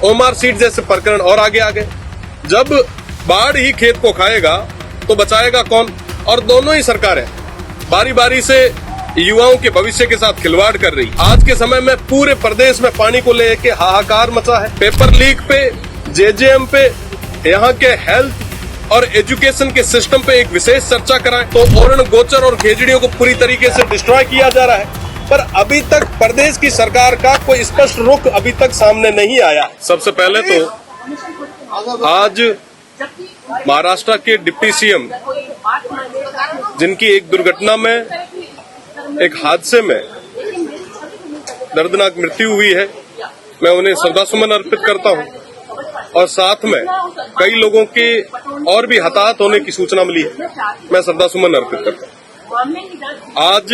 OMR seat जैसे प्रकरण और आगे आ गए। जब बाढ़ ही खेत को खाएगा तो बचाएगा कौन? और दोनों ही सरकारें बारी बारी से युवाओं के भविष्य के साथ खिलवाड़ कर रही। आज के समय में पूरे प्रदेश में पानी को लेके हाहाकार मचा है। पेपर लीक पे, जेजेएम पे, यहाँ के हेल्थ और एजुकेशन के सिस्टम पे एक विशेष चर्चा कराएं तो ओरण गोचर और खेजड़ियों को पूरी तरीके से डिस्ट्रॉय किया जा रहा है। पर अभी तक प्रदेश की सरकार का कोई स्पष्ट रुख अभी तक सामने नहीं आया। सबसे पहले तो आज महाराष्ट्र के डिप्टी सीएम जिनकी एक दुर्घटना में, एक हादसे में दर्दनाक मृत्यु हुई है, मैं उन्हें श्रद्धासुमन अर्पित करता हूं। और साथ में कई लोगों के और भी हताहत होने की सूचना मिली है, मैं श्रद्धासुमन अर्पित करता हूं। आज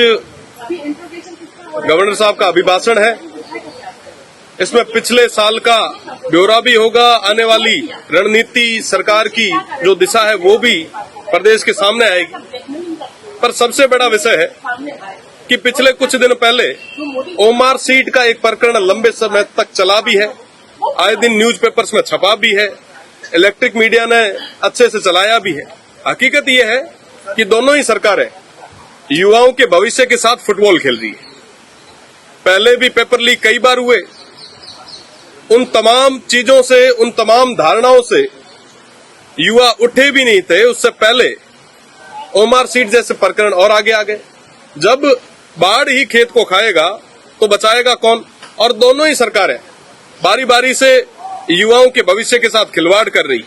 गवर्नर साहब का अभिभाषण है, इसमें पिछले साल का ब्यौरा भी होगा, आने वाली रणनीति सरकार की जो दिशा है वो भी प्रदेश के सामने आएगी। पर सबसे बड़ा विषय है कि पिछले कुछ दिन पहले ओमार सीट का एक प्रकरण लंबे समय तक चला भी है, आए दिन न्यूज़पेपर्स में छपा भी है, इलेक्ट्रिक मीडिया ने अच्छे से चलाया भी है। हकीकत यह है कि दोनों ही सरकारें युवाओं के भविष्य के साथ फुटबॉल खेल रही है। पहले भी पेपर लीक कई बार हुए, उन तमाम चीजों से, उन तमाम धारणाओं से युवा उठे भी नहीं थे। उससे पहले ओमार सीट जैसे प्रकरण और आगे आ गए। जब बाढ़ ही खेत को खाएगा तो बचाएगा कौन? और दोनों ही सरकारें बारी बारी से युवाओं के भविष्य के साथ खिलवाड़ कर रही।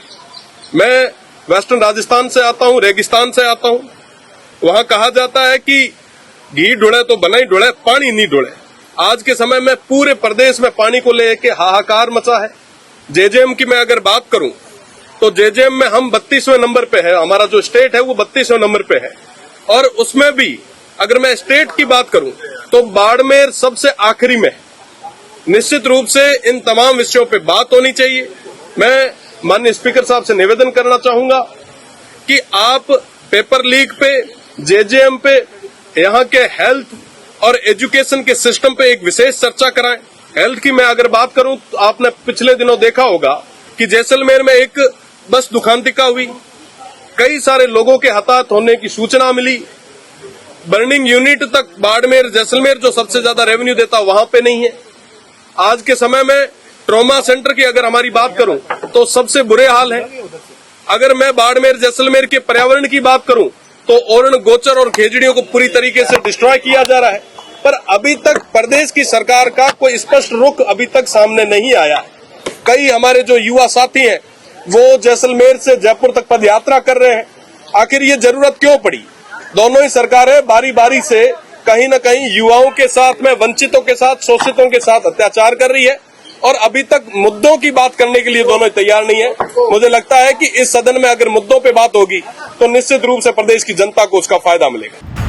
मैं वेस्टर्न राजस्थान से आता हूं, रेगिस्तान से आता हूं। वहां कहा जाता है कि घी ढुड़े तो बनाई ढुड़े, पानी नहीं ढुड़े। आज के समय में पूरे प्रदेश में पानी को लेके हाहाकार मचा है। जेजेएम की मैं अगर बात करूं तो जेजेएम में हम 32वें नंबर पे है, हमारा जो स्टेट है वो 32वें नंबर पे है। और उसमें भी अगर मैं स्टेट की बात करूं तो बाड़मेर सबसे आखिरी में। निश्चित रूप से इन तमाम विषयों पे बात होनी चाहिए। मैं माननीय स्पीकर साहब से निवेदन करना चाहूंगा कि आप पेपर लीक पे, जेजेएम पे, यहाँ के हेल्थ और एजुकेशन के सिस्टम पे एक विशेष चर्चा कराएं। हेल्थ की मैं अगर बात करूं तो आपने पिछले दिनों देखा होगा कि जैसलमेर में एक बस दुखांतिका हुई, कई सारे लोगों के हताहत होने की सूचना मिली। बर्निंग यूनिट तक बाड़मेर, जैसलमेर जो सबसे ज्यादा रेवेन्यू देता वहां पे नहीं है। आज के समय में ट्रॉमा सेंटर की अगर हमारी बात करूं तो सबसे बुरे हाल है। अगर मैं बाड़मेर, जैसलमेर के पर्यावरण की बात करूं तो ओरण गोचर और खेजड़ियों को पूरी तरीके से डिस्ट्रॉय किया जा रहा है। पर अभी तक प्रदेश की सरकार का कोई स्पष्ट रुख अभी तक सामने नहीं आया। कई हमारे जो युवा साथी हैं वो जैसलमेर से जयपुर तक पदयात्रा कर रहे हैं। आखिर ये जरूरत क्यों पड़ी? दोनों ही सरकारें बारी बारी से कहीं न कहीं युवाओं के साथ में, वंचितों के साथ, शोषितों के साथ अत्याचार कर रही है और अभी तक मुद्दों की बात करने के लिए दोनों तैयार नहीं है। मुझे लगता है कि इस सदन में अगर मुद्दों पे बात होगी तो निश्चित रूप से प्रदेश की जनता को उसका फायदा मिलेगा।